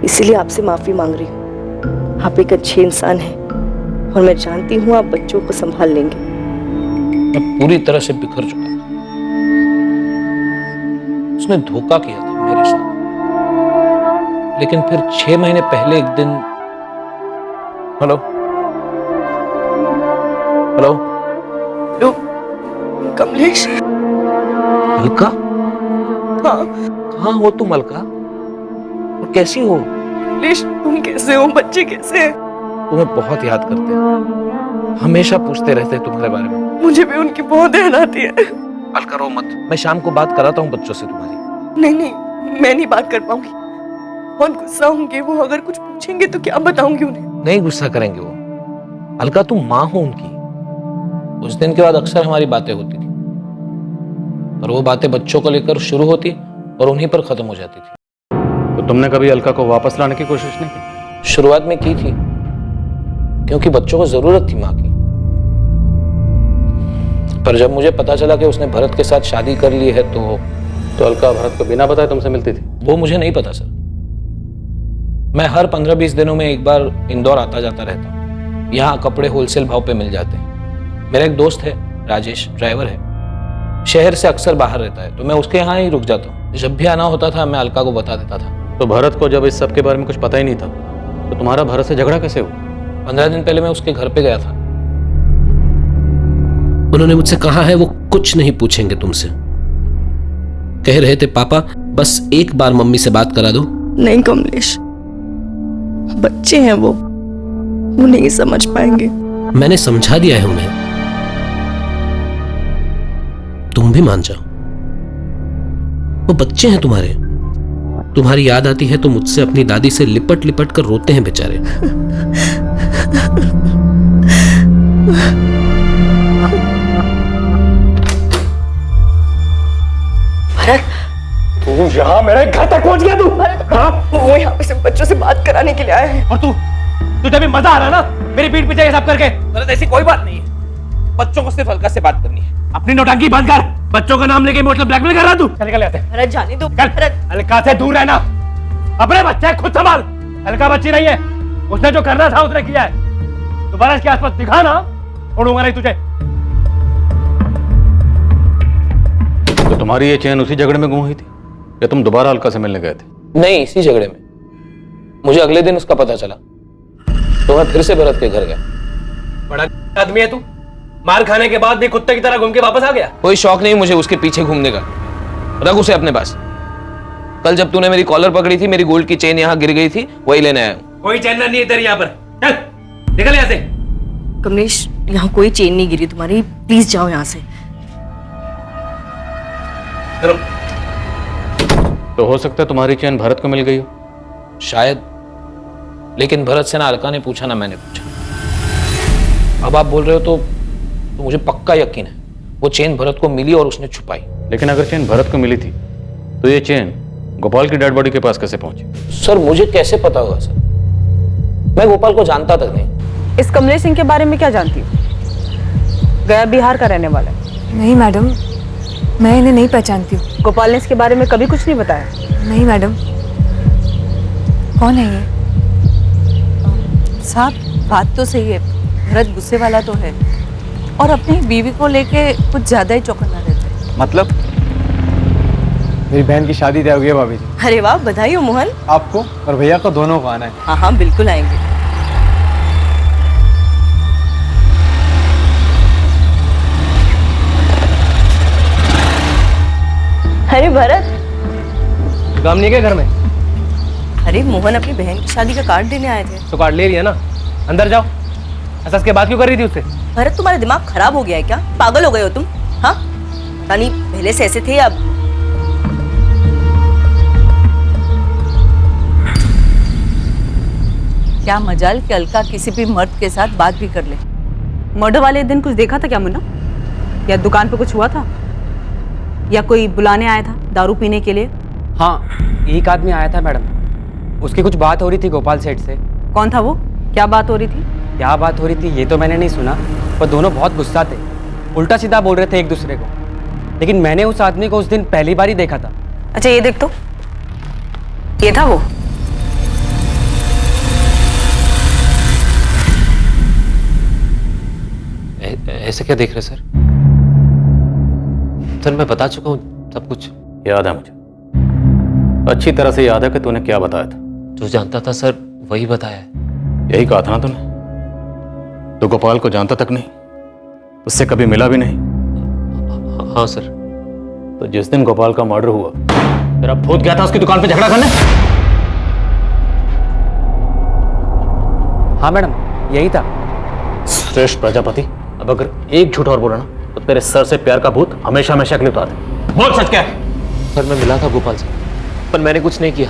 इसीलिए आपसे माफी मांग रही हूँ। आप एक अच्छे इंसान हैं और मैं जानती हूँ आप बच्चों को संभाल लेंगे। मैं पूरी तरह से बिखर चुका था। उसने धोखा किया था मेरे साथ, लेकिन फिर 6 महीने पहले एक दिन। Hello hello hello Kamlesh. Alka? हाँ। कहाँ हो तुम अलका? और कैसी हो? कमलेश, तुम कैसे हो? बच्चे कैसे हैं? तुम्हें बहुत याद करते हैं, हमेशा पूछते रहते हैं तुम्हारे बारे में। मुझे भी उनकी बहुत याद आती है। अलका रो मत, मैं शाम को बात कराता हूँ बच्चों से तुम्हारी। नहीं नहीं, मैं नहीं बात कर पाऊंगी। बहुत गुस्सा होंगे वो, अगर कुछ पूछेंगे तो क्या बताऊंगी उन्हें? नहीं गुस्सा करेंगे वो। अलका तुम माँ हो उनकी। उस दिन के बाद अक्सर हमारी बातें होती थी, पर वो बातें बच्चों को लेकर शुरू होती और उन्हीं पर खत्म हो जाती थी। तो तुमने कभी अलका को वापस लाने की कोशिश नहीं की? शुरुआत में की थी, क्योंकि बच्चों को जरूरत थी माँ की। पर जब मुझे पता चला कि उसने भरत के साथ शादी कर ली है तो अलका भरत को बिना बताए तुमसे मिलती थी? वो मुझे नहीं पता सर। मैं हर 15-20 दिनों में एक बार इंदौर आता जाता रहता हूँ। यहाँ कपड़े होलसेल भाव पे मिल जाते हैं। मेरा एक दोस्त है राजेश, ड्राइवर है, शहर से अक्सर बाहर रहता है, तो मैं उसके यहाँ ही रुक जाता हूँ। जब भी आना होता था मैं अलका को बता देता था। तो भरत को जब इस सब के बारे में कुछ पता ही नहीं था, तो तुम्हारा भरत से झगड़ा कैसे हुआ? 15 दिन पहले मैं उसके घर पे गया था। उन्होंने मुझसे कहा है वो कुछ नहीं पूछेंगे तुमसे। कह रहे थे पापा बस एक बार मम्मी से बात करा दो। नहीं कमलेश, बच्चे हैं वो नहीं समझ पाएंगे। मैंने समझा दिया है उन्हें, तुम भी मान जाओ। वो बच्चे हैं तुम्हारे। तुम्हारी याद आती है तो मुझसे अपनी दादी से लिपट लिपट कर रोते हैं बेचारे। भरत, तू यहाँ मेरे घर तक पहुंच गया तू? हाँ? वो यहाँ पे सिर्फ बच्चों से बात कराने के लिए आए हैं। और तुझे भी मजा आ रहा ना मेरी पीठ पीछे ये सब करके? भरत, ऐसी कोई बात नहीं है। बच्चों को सिर्फ अलका से बात करनी है। अपनी नौटंकी बंद कर। बच्चों का नाम लेके मतलब ब्लैकमेल कर रहा तू? चल निकल जाते हैं। भरत जाने दो। भरत, अलका से दूर रहना। अपने बच्चे खुद संभाल। अलका बच्ची नहीं है, उसने जो करना था उसने किया है। दोबारा इसके आसपास दिखा ना, छोड़ूंगा नहीं तुझे। तो तुम्हारी ये चेन उसी झगड़े में गुम हुई थी या तुम दोबारा अलका से मिलने गए थे? नहीं, इसी झगड़े में। मुझे अगले दिन उसका पता चला तो मैं फिर से भरत के घर गया। बड़ा आदमी है तू, मार खाने के बाद भी कुत्ते की तरह घूम के वापस आ गया। कोई शौक नहीं मुझे उसके पीछे घूमने का। रख उसे अपने पास। कल जब तूने मेरी कॉलर पकड़ी थी, मेरी गोल्ड की चेन यहाँ गिर गई थी, वही लेने आया हूँ। कोई चैन नहीं है तेरी यहाँ पर। चल निकल यहाँ से। कमलेश, यहाँ कोई चेन नहीं गिरी तुम्हारी, प्लीज जाओ यहाँ से। चलो। तो हो सकता है तुम्हारी चेन भरत को मिल गई हो। शायद, लेकिन भरत से ना अलका ने पूछा ना मैंने पूछा। अब आप बोल रहे हो तो मुझे पक्का यकीन है वो चेन भरत को मिली और उसने छुपाई। लेकिन अगर चेन भरत को मिली थी तो ये चेन गोपाल की डेड बॉडी के पास कैसे पहुंची? सर मुझे कैसे पता होगा सर, मैं गोपाल को जानता तक नहीं। इस कमलेश सिंह के बारे में क्या जानती हो? गया बिहार का रहने वाला है। नहीं मैडम, मैं इन्हें नहीं पहचानती हूँ। गोपाल ने इसके बारे में कभी कुछ नहीं बताया? नहीं मैडम। कौन है ये? साहब बात तो सही है, भरत गुस्से वाला तो है और अपनी बीवी को लेके कुछ ज्यादा ही चौकन्ना रहता है। मतलब? मेरी बहन की शादी तय हो गई है भाभी जी। अरे वाह, बधाई हो मोहन। आपको और भैया को दोनों को आना है। हाँ हाँ बिल्कुल आएंगे। अरे भरत, काम नहीं है क्या घर में? अरे मोहन अपनी बहन की शादी का कार्ड देने आए थे। तो कार्ड ले लिया ना, अंदर जाओ। ऐसा इसके बाद क्यों कर रही थी उससे? भरत, तुम्हारा दिमाग खराब हो गया है क्या? पागल हो गए हो तुम? हाँ, पता नहीं पहले से ऐसे थे अब। क्या मजाल कि अलका किसी भी मर्द के साथ बात भी कर ले। मर्डर वाले दिन कुछ देखा था क्या मुन्ना? या दुकान पे कुछ हुआ था? या कोई बुलाने आया था दारू पीने के लिए? हाँ, एक आदमी आया था मैडम। उसकी कुछ बात हो रही थी गोपाल सेठ से। कौन था वो? क्या बात हो रही थी? क्या बात हो रही थी ये तो मैंने नहीं सुना, पर दोनों बहुत गुस्सा थे, उल्टा सीधा बोल रहे थे एक दूसरे को। लेकिन मैंने उस आदमी को उस दिन पहली बार ही देखा था। अच्छा ये देख तो, ये था वो? ऐसे क्या देख रहे सर? सर मैं बता चुका हूँ सब कुछ। याद है मुझे, अच्छी तरह से याद है कि तूने क्या बताया था। जो जानता था सर वही बताया है। यही कहा था ना तूने? तो गोपाल को जानता तक नहीं, उससे कभी मिला भी नहीं। हाँ सर। तो जिस दिन गोपाल का मर्डर हुआ तेरा भूत गया था उसकी दुकान पे झगड़ा करने? हाँ मैडम, यही था। श्रेष्ठ प्रजापति, अब अगर एक झूठ और बोला ना तो तेरे सर से प्यार का भूत हमेशा हमेशा के लिए उतार दे। बोल सच क्या है? सर मैं मिला था गोपाल से, पर मैंने कुछ नहीं किया।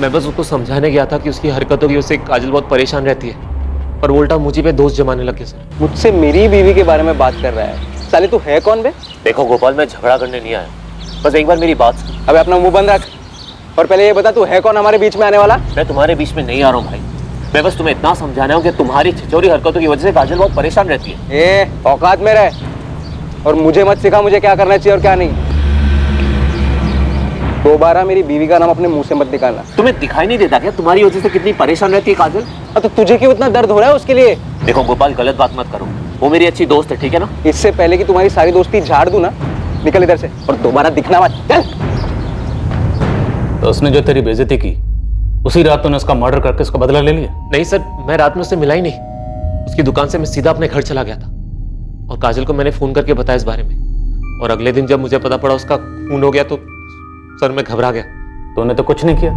मैं बस उसको समझाने गया था कि उसकी हरकतों की उससे काजल बहुत परेशान रहती है, और वो उल्टा मुझे पे दोष जमाने लगे। सर मुझसे मेरी बीवी के बारे में बात कर रहा है। साले तू है कौन बे? देखो गोपाल, मैं झगड़ा करने नहीं आया, बस एक बार मेरी बात सुन। अबे अपना मुंह बंद रख और पहले ये बता तू है कौन हमारे बीच में आने वाला? मैं तुम्हारे बीच में नहीं आ रहा हूँ भाई, मैं बस तुम्हें इतना समझाना हूँ कि तुम्हारी छिछोरी हरकतों की वजह से काजल बहुत परेशान रहती है। ए औकात में रह और मुझे मत सिखा मुझे क्या करना चाहिए और क्या नहीं। दोबारा मेरी बीवी का नाम अपने मुंह से मत निकालना। तुम्हें दिखाई नहीं देता क्या तुम्हारी वजह से कितनी परेशान रहती है काजल? तो तुझे क्यों इतना दर्द हो रहा है उसके लिए? देखो गोपाल, गलत बात मत करो, वो मेरी अच्छी दोस्त है, ठीक है ना? इससे पहले कि तुम्हारी सारी दोस्ती झाड़ दूं ना, निकल इधर से और दोबारा दिखना मत। चल। तो उसने जो तेरी बेइज्जती की उसी रात तूने उसका मर्डर करके उसका बदला ले लिया? नहीं सर, मैं रात में उससे मिला ही नहीं। उसकी दुकान से मैं सीधा अपने घर चला गया था, और काजल को मैंने फोन करके बताया इस बारे में। और अगले दिन जब मुझे पता पड़ा उसका खून हो गया तो सर मैं घबरा गया। तूने तो कुछ नहीं किया,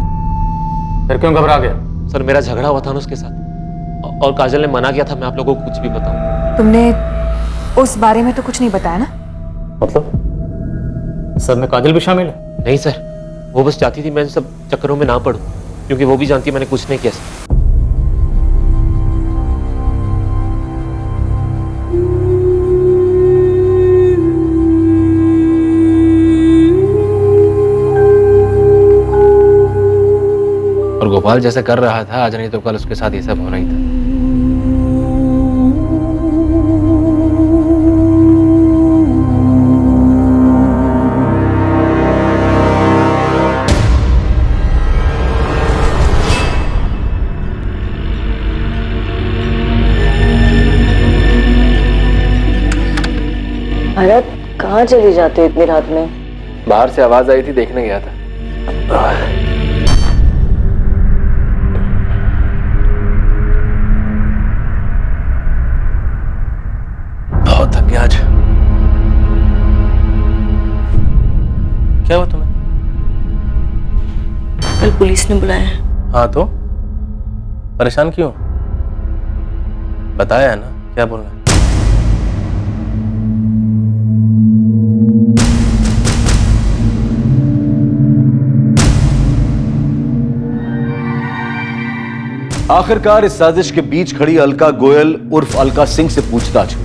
फिर क्यों घबरा गया? सर मेरा झगड़ा हुआ था ना उसके साथ, और काजल ने मना किया था मैं आप लोगों को कुछ भी बताऊं। तुमने उस बारे में तो कुछ नहीं बताया ना? मतलब सब में काजल भी शामिल है? नहीं सर, वो बस चाहती थी मैं इन सब चक्करों में ना पड़ूं, क्योंकि वो भी जानती है मैंने कुछ नहीं किया सर। और गोपाल जैसे कर रहा था आज नहीं तो कल उसके साथ ये सब होना ही था। भरत, कहाँ चले जाते हो इतनी रात में? बाहर से आवाज आई थी, देखने गया था। बहुत थक गया आज। क्या हुआ तुम्हें? कल पुलिस ने बुलाया है। हाँ तो परेशान क्यों? बताया है ना क्या बोलना है? आखिरकार इस साजिश के बीच खड़ी अलका गोयल उर्फ अलका सिंह से पूछताछ हुई।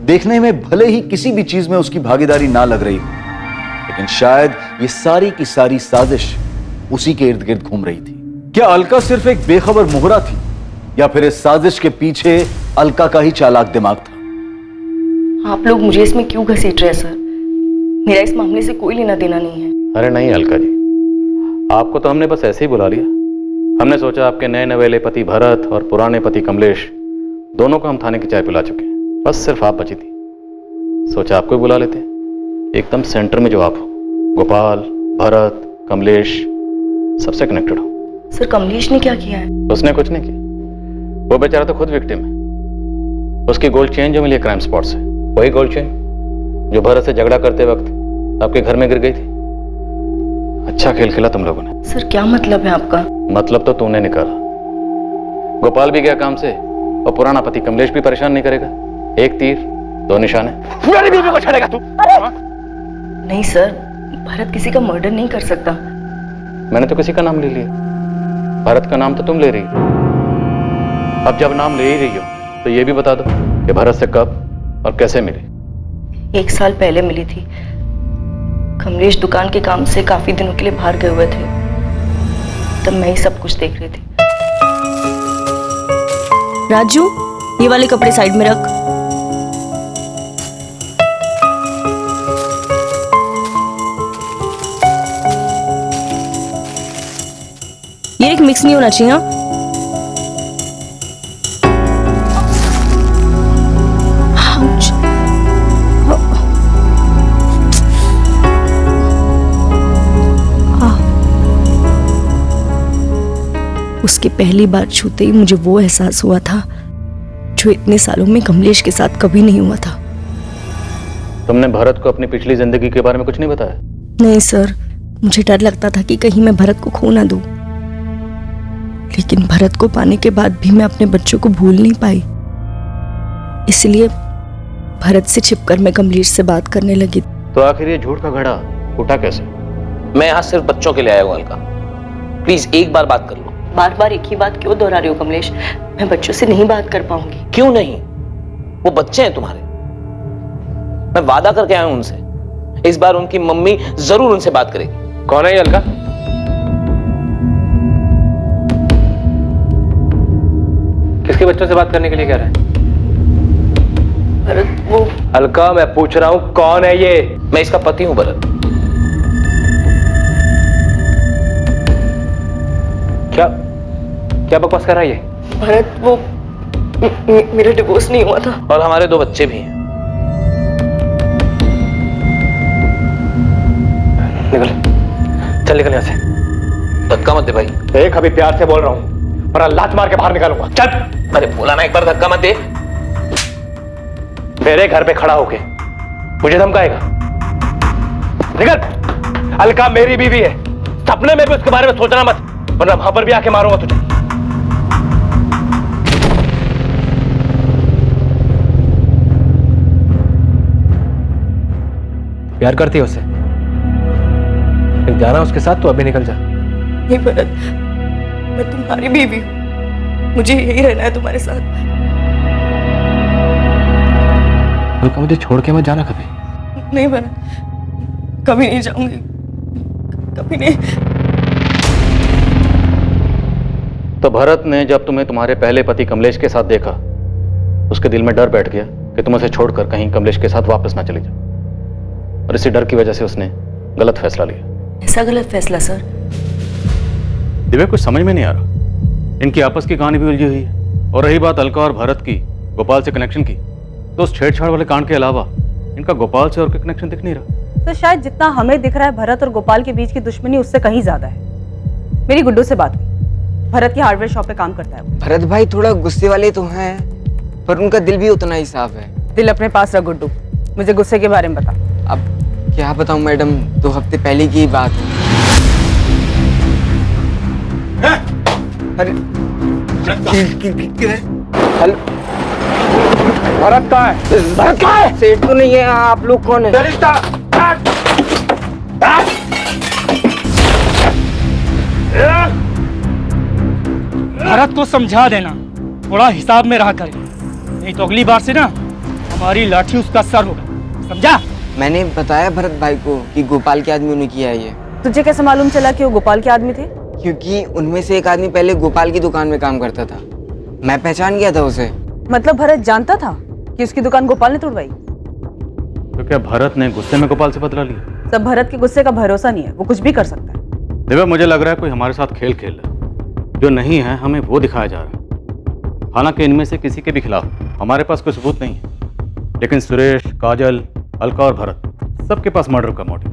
देखने में भले ही किसी भी चीज में उसकी भागीदारी ना लग रही हो, लेकिन शायद ये सारी की सारी साजिश उसी के इर्द गिर्द घूम रही थी। क्या अलका सिर्फ एक बेखबर मोहरा थी, या फिर इस साजिश के पीछे अलका का ही चालाक दिमाग था? आप लोग मुझे इसमें क्यों घसीट रहे हैं सर? मेरा इस मामले से कोई लेना देना नहीं है। अरे नहीं अलका जी, आपको तो हमने बस ऐसे ही बुला लिया। हमने सोचा आपके नए नवेले पति भरत और पुराने पति कमलेश दोनों को हम थाने की चाय पिला चुके हैं, बस सिर्फ आप बची थी। सोचा आपको ही बुला लेते, एकदम सेंटर में जो आप हो, गोपाल, भरत, कमलेश सबसे कनेक्टेड हो। सर कमलेश ने क्या किया है? उसने कुछ नहीं किया, वो बेचारा तो खुद विक्टिम है। उसकी गोल्ड चेन जो मिली क्राइम स्पॉट से, वही गोल्ड चेन जो भरत से झगड़ा करते वक्त आपके घर में गिर गई थी। अच्छा खेल खेला तुम लोगों ने। सर क्या मतलब है आपका? मतलब तो तूने निकाला। गोपाल भी गया काम से और पुराना पति कमलेश भी परेशान नहीं करेगा। एक तीर दो निशाने। मेरी बीवी को छेड़ेगा तू? नहीं सर, भरत किसी का मर्डर नहीं कर सकता। मैंने तो किसी का नाम ले लिया, भरत का नाम तो तुम ले रही। अब जब नाम ले ही रही हो तो ये भी बता दो कि भरत से कब और कैसे मिली। 1 साल पहले मिली थी। कमलेश दुकान के काम से काफी दिनों के लिए बाहर गए हुए थे, तब मैं ही सब कुछ देख रही थी। राजू, ये वाले कपड़े साइड में रख। ये एक मिक्स नहीं होना चाहिए। हाँ? उसके पहली बार छूते ही मुझे वो एहसास हुआ था जो इतने सालों में कमलेश के साथ कभी नहीं हुआ था। तुमने भरत को अपनी पिछली जिंदगी के बारे में कुछ नहीं बताया? नहीं सर, मुझे डर लगता था कि कहीं मैं भरत को खो ना दूं। लेकिन भरत को पाने के बाद भी मैं अपने बच्चों को भूल नहीं पाई। इसलिए भरत से छिपकर मैं कमलेश से बात करने लगी। तो आखिर ये झूठ का घड़ा उठा कैसे? मैं यहाँ सिर्फ बच्चों के लिए आया हूँ अलका, प्लीज एक बार बात कर लो। बार बार एक ही बात क्यों दोहरा रही हो कमलेश? मैं बच्चों से नहीं बात कर पाऊंगी। क्यों नहीं? वो बच्चे हैं तुम्हारे। मैं वादा करके आया हूं उनसे, इस बार उनकी मम्मी जरूर उनसे बात करेगी। कौन है ये अलका? किसके बच्चों से बात करने के लिए कह रहा है? भरत, वो अलका, मैं पूछ रहा हूं कौन है ये? मैं इसका पति हूं भरत। क्या क्या बकवास कर रहा है ये? भरत, वो मेरा डिवोर्स नहीं हुआ था और हमारे 2 बच्चे भी हैं। निकल, चल निकल यहाँ से। धक्का मत दे भाई। देख, अभी प्यार से बोल रहा हूँ, वरना लात मार के बाहर निकालूंगा। चल। अरे बोला ना, एक बार धक्का मत दे। मेरे घर पे खड़ा होके मुझे धमकाएगा? निकल। अलका मेरी बीवी है, सपने में भी उसके बारे में सोचना मत, वरना वहां पर भी आके मारूंगा तुझे। प्यार करती है उससे? फिर जाना उसके साथ तो अभी निकल जा। नहीं भरत, मैं तुम्हारी बीवी हूँ, मुझे यही रहना है तुम्हारे साथ। अलका, मुझे छोड़ के मत जाना कभी। नहीं भरत, कभी नहीं जाऊंगी, कभी नहीं। तो भरत ने जब तुम्हें तुम्हारे पहले पति कमलेश के साथ देखा, उसके दिल में डर बैठ गया कि तुम उसे छोड़कर कहीं कमलेश के साथ वापस ना चली जाओ, और इसी डर की वजह से उसने गलत फैसला लिया। ऐसा गलत फैसला सर? दिव्या, कुछ समझ में नहीं आ रहा। इनकी आपस की कहानी भी उलझी हुई है, और रही बात अलका और भरत की गोपाल से कनेक्शन की, तो उस छेड़छाड़ वाले कांड के अलावा इनका गोपाल से और कोई कनेक्शन दिख नहीं रहा। तो शायद जितना हमें दिख रहा है भरत और गोपाल के बीच की दुश्मनी उससे कहीं ज्यादा है। मेरी गुड्डू से बात हुई, भरत की हार्डवेयर शॉप पे काम करता है। भरत भाई थोड़ा गुस्से वाले तो हैं, पर उनका दिल भी उतना ही साफ है। दिल अपने पास रख गुड्डू, मुझे गुस्से के बारे में बता। अब क्या बताऊं मैडम, 2 हफ्ते पहले की बात है। अरे हेलो, भरत कहाँ है? भरत कहाँ है? सेठ तो नहीं है, आप लोग कौन है? भरत को समझा देना, थोड़ा हिसाब में रहा करे, नहीं तो अगली बार से ना हमारी लाठी उसका सर होगा, समझा? मैंने बताया भरत भाई को कि गोपाल के आदमी ने किया है ये। तुझे कैसे मालूम चला कि वो गोपाल के आदमी थे? क्योंकि उनमें से एक आदमी पहले गोपाल की दुकान में काम करता था, मैं पहचान गया था उसे। मतलब भरत जानता था कि उसकी दुकान गोपाल ने तोड़वाई? तो क्या भरत ने गुस्से में गोपाल से बदला लिया? सब भरत के गुस्से का भरोसा नहीं है, वो कुछ भी कर सकता है। दिव्या, मुझे लग रहा है कोई हमारे साथ खेल खेल रहा है, जो नहीं है हमें वो दिखाया जा रहा है। हालांकि इनमें से किसी के भी खिलाफ हमारे पास कोई सबूत नहीं है, लेकिन सुरेश, काजल, अलका और भरत सबके पास मर्डर का मोटिव।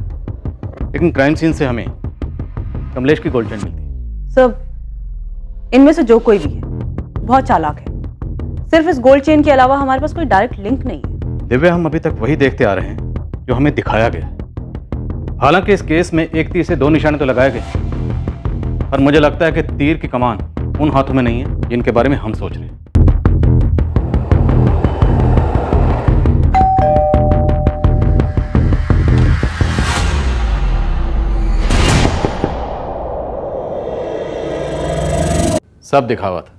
लेकिन क्राइम सीन से हमें कमलेश की गोल्ड चेन मिलती है। सब इनमें से जो कोई भी है बहुत चालाक है। सिर्फ इस गोल्ड चेन के अलावा हमारे पास कोई डायरेक्ट लिंक नहीं है। दिव्या, हम अभी तक वही देखते आ रहे हैं जो हमें दिखाया गया है। हालांकि इस केस में एक तीर से 2 निशाने तो लगाए गए, पर मुझे लगता है कि तीर की कमान उन हाथों में नहीं है जिनके बारे में हम सोच रहे हैं। सब दिखावा था,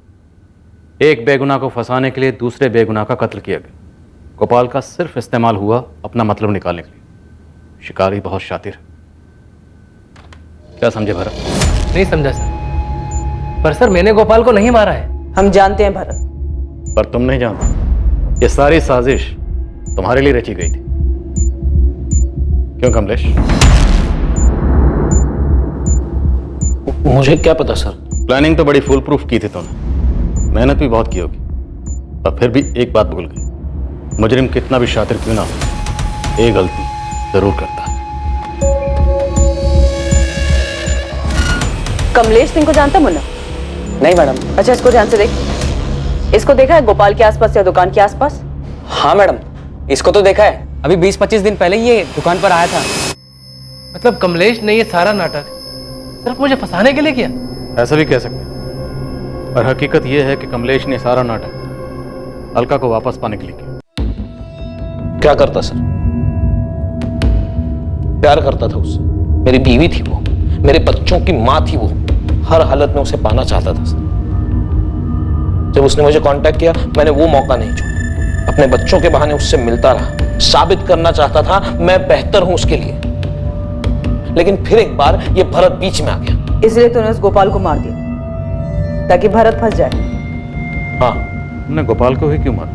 एक बेगुनाह को फंसाने के लिए दूसरे बेगुनाह का कत्ल किया गया। गोपाल का सिर्फ इस्तेमाल हुआ अपना मतलब निकालने के लिए। शिकारी बहुत शातिर है। क्या समझे भरत? नहीं समझा सर। पर सर मैंने गोपाल को नहीं मारा है। हम जानते हैं भरत, पर तुम नहीं जानते। ये सारी साजिश तुम्हारे लिए रची गई थी। क्यों कमलेश? मुझे क्या पता सर। प्लानिंग तो बड़ी फुल प्रूफ की थी तुमने, मेहनत भी बहुत की होगी, पर फिर भी एक बात भूल गई। मुजरिम कितना भी शातिर क्यों ना हो, एक गलती जरूर करता है। कमलेश सिंह को जानता मुन्ना? नहीं मैडम। अच्छा, इसको ध्यान से देख। इसको देखा है गोपाल के आसपास या दुकान के आसपास? हाँ मैडम, इसको तो देखा है। अभी 20-25 दिन पहले ये दुकान पर आया था। मतलब कमलेश ने ये सारा नाटक सिर्फ मुझे फंसाने के लिए किया? ऐसा भी कह सकते हैं, पर हकीकत यह है कि कमलेश ने सारा नाटक अलका को वापस पाने के लिए किया। क्या करता सर? प्यार करता था उससे। मेरी बीवी थी वो, मेरे बच्चों की मां थी वो। हर हालत में उसे पाना चाहता था सर। जब उसने मुझे कांटेक्ट किया, मैंने वो मौका नहीं छोड़ा। अपने बच्चों के बहाने उससे मिलता रहा, साबित करना चाहता था मैं बेहतर हूं उसके लिए। लेकिन फिर एक बार ये भरत बीच में आ गया। इसलिए तूने उस गोपाल को मार दिया ताकि भरत फंस जाए? हाँ। तुमने गोपाल को ही क्यों मारा?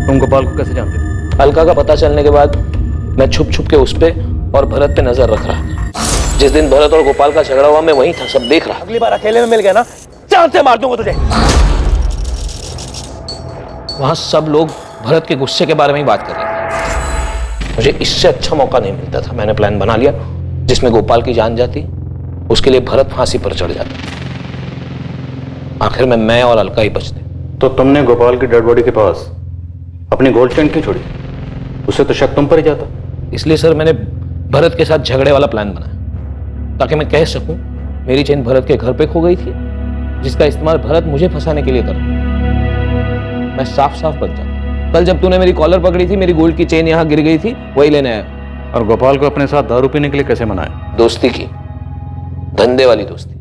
तुम गोपाल को कैसे जानते थे? अलका का पता चलने के बाद मैं छुप छुप के उस पे और भरत पे नजर रख रहा था। जिस दिन भरत और गोपाल का झगड़ा हुआ, मैं वहीं था, सब देख रहा। अगली बार अकेले में मिल गया ना, जान से मार दूंगा तुझे। वहां सब लोग भरत के गुस्से के बारे में ही बात कर रहे थे। मुझे इससे अच्छा मौका नहीं मिलता था। मैंने प्लान बना लिया जिसमें गोपाल की जान जाती, उसके लिए भरत फांसी पर चढ़ जाता। आखिर में मैं और अलका ही बचते। तो तुमने गोपाल की डेड बॉडी के पास अपनी गोल्ड चेन क्यों छोड़ी? उससे तो शक तुम पर ही जाता। इसलिए सर मैंने भरत के साथ झगड़े वाला प्लान बनाया, ताकि मैं कह सकूं मेरी चेन भरत के घर पे खो गई थी, जिसका इस्तेमाल भरत मुझे फंसाने के लिए कर। मैं साफ साफ बच जाता। कल जब तूने मेरी कॉलर पकड़ी थी, मेरी गोल्ड की चेन यहाँ गिर गई थी, वही लेने आया। और गोपाल को अपने साथ दारू पीने के लिए कैसे मनाया? दोस्ती की, धंधे वाली दोस्ती।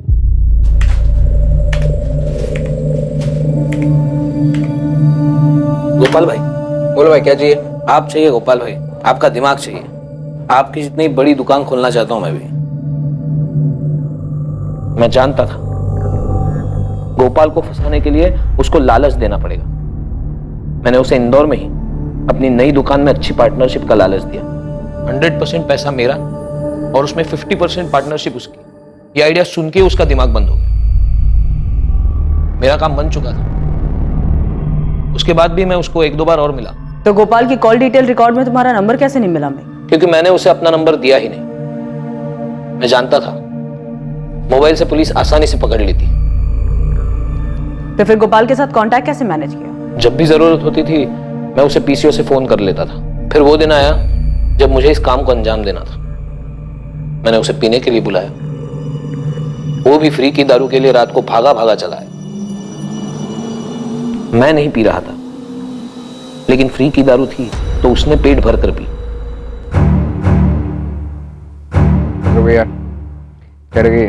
गोपाल भाई। बोलो भाई, क्या चाहिए? आप चाहिए गोपाल भाई, आपका दिमाग चाहिए। आपकी जितनी बड़ी दुकान खोलना चाहता हूं मैं भी। मैं जानता था गोपाल को फंसाने के लिए उसको लालच देना पड़ेगा। मैंने उसे इंदौर में ही अपनी नई दुकान में अच्छी पार्टनरशिप का लालच दिया। 100% पैसा मेरा और उसमें 50% पार्टनरशिप उसकी। ये आइडिया सुन के उसका दिमाग बंद हो गया। मेरा काम बन चुका था। उसके बाद भी मैं उसको 1-2 बार और मिला। तो गोपाल की कॉल डिटेल रिकॉर्ड में तुम्हारा नंबर कैसे नहीं मिला? मैं क्योंकि मैंने उसे अपना नंबर दिया ही नहीं। मैं जानता था मोबाइल से पुलिस आसानी से पकड़ लेती। तो फिर गोपाल के साथ कांटेक्ट कैसे मैनेज किया? जब भी जरूरत होती थी मैं उसे पीसीओ से फोन कर लेता था। फिर वो दिन आया जब मुझे इस काम को अंजाम देना था। मैंने उसे पीने के लिए बुलाया। वो भी फ्री की दारू के लिए रात को भागा भागा चला है। मैं नहीं पी रहा था, लेकिन फ्री की दारू थी तो उसने पेट भर कर पी। भैया चढ़ गई,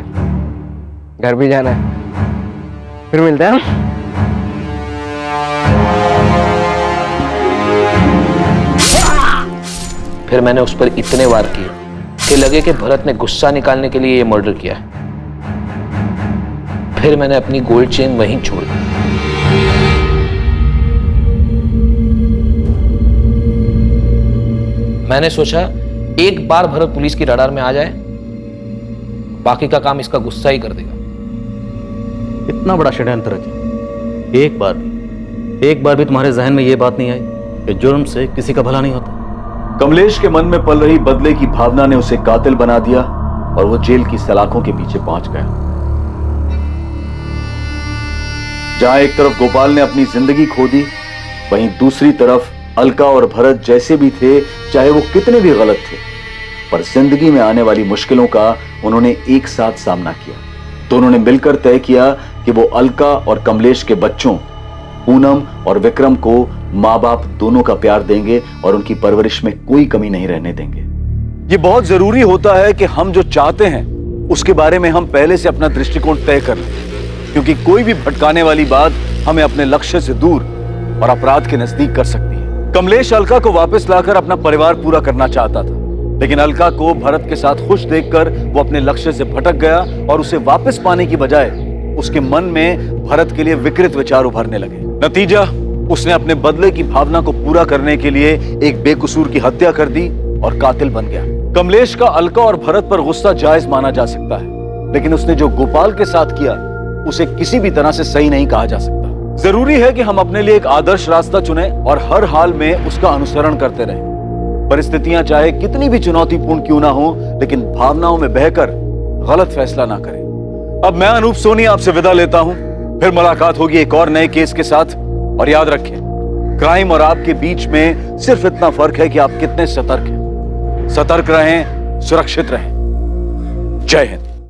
घर भी जाना है, फिर मिलते हैं। फिर मैंने उस पर इतने वार किए कि लगे कि भरत ने गुस्सा निकालने के लिए यह मर्डर किया है। फिर मैंने अपनी गोल्ड चेन वहीं छोड़ दी। मैंने सोचा एक बार भरत पुलिस की रडार में आ जाए, बाकी का काम इसका गुस्सा ही कर देगा। इतना बड़ा षड्यंत्र रचा, एक बार भी तुम्हारे जहन में यह बात नहीं आई कि जुर्म से किसी का भला नहीं होता? कमलेश के मन में पल रही बदले की भावना ने उसे कातिल बना दिया और वो जेल की सलाखों के पीछे पहुंच गया। जहां एक तरफ गोपाल ने अपनी जिंदगी खो दी, वहीं दूसरी तरफ अलका और भरत जैसे भी थे, चाहे वो कितने भी गलत थे, पर जिंदगी में आने वाली मुश्किलों का उन्होंने एक साथ सामना किया। दोनों ने मिलकर तय किया कि वो अलका और कमलेश के बच्चों पूनम और विक्रम को माँ बाप दोनों का प्यार देंगे और उनकी परवरिश में कोई कमी नहीं रहने देंगे। ये बहुत जरूरी होता है कि हम जो चाहते हैं उसके बारे में हम पहले से अपना दृष्टिकोण तय कर लें। क्योंकि कोई भी भटकाने वाली बात हमें अपने लक्ष्य से दूर और अपराध के नजदीक कर सकती है। कमलेश अलका को वापस लाकर अपना परिवार पूरा करना चाहता था, लेकिन अलका को भरत के साथ खुश देखकर वो अपने लक्ष्य से भटक गया और उसे वापस पाने की बजाय उसके मन में भरत के लिए विकृत विचार उभरने लगे। नतीजा, उसने अपने बदले की भावना को पूरा करने के लिए एक बेकसूर की हत्या कर दी और कातिल बन गया। कमलेश का अलका और भरत पर गुस्सा जायज माना जा सकता है, लेकिन उसने जो गोपाल के साथ किया उसे किसी भी तरह से सही नहीं कहा जा सकता। जरूरी है कि हम अपने लिए एक आदर्श रास्ता चुनें और हर हाल में उसका अनुसरण करते रहें। परिस्थितियां चाहे कितनी भी चुनौतीपूर्ण क्यों ना हो, लेकिन भावनाओं में बहकर गलत फैसला ना करें। अब मैं अनूप सोनी आपसे विदा लेता हूं, फिर मुलाकात होगी एक और नए केस के साथ। और याद रखें, क्राइम और आपके बीच में सिर्फ इतना फर्क है कि आप कितने सतर्क हैं। सतर्क रहें, सुरक्षित रहें। जय हिंद।